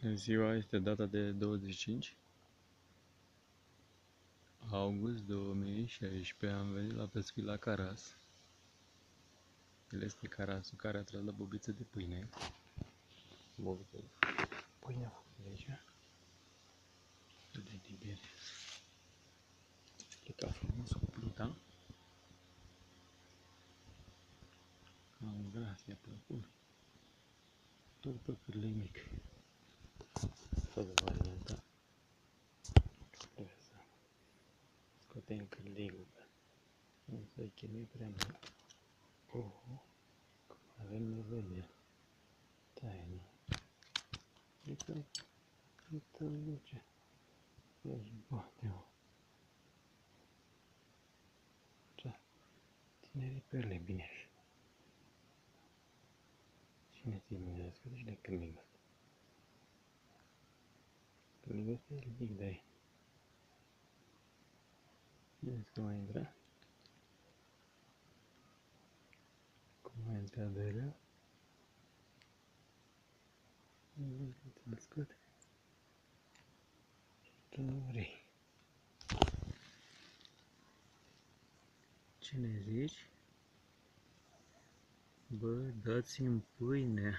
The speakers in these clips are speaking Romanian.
Ziua este data de 25 august 2016. Am venit la pescuit la Caras. El este Carasul care a tras la bobiță de pâine. Bobiță de pâine a făcut de aici. De liberi. E ca frumos cu pluta. Am grație, plăcut. Tot pe cârlei mic. Fără varianta. Trebuie să scotem cârligul. Nu să-i chinui prea mult. Avem nevoie de el. Taie-ne. Uite-l duce. Ia-și bate-o. Da. Ține-i perle bine așa. Cine ți-i bine? Scoate și de cârligul ăsta. Cârligul ăsta e ridic de aia. Vedeți că mai intră? Cum mai intră de rău? Ți-l scot. Tu nu vrei. Ce ne zici? Bă, dați-mi pâine.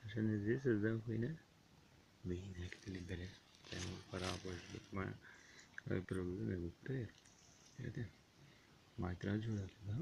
Așa ne zici să-ți dăm pâine? Bine, că te liberezi. Te-ai mult fără apă și după mai ai probleme cu creier. Uite, mai tragi o dată, da?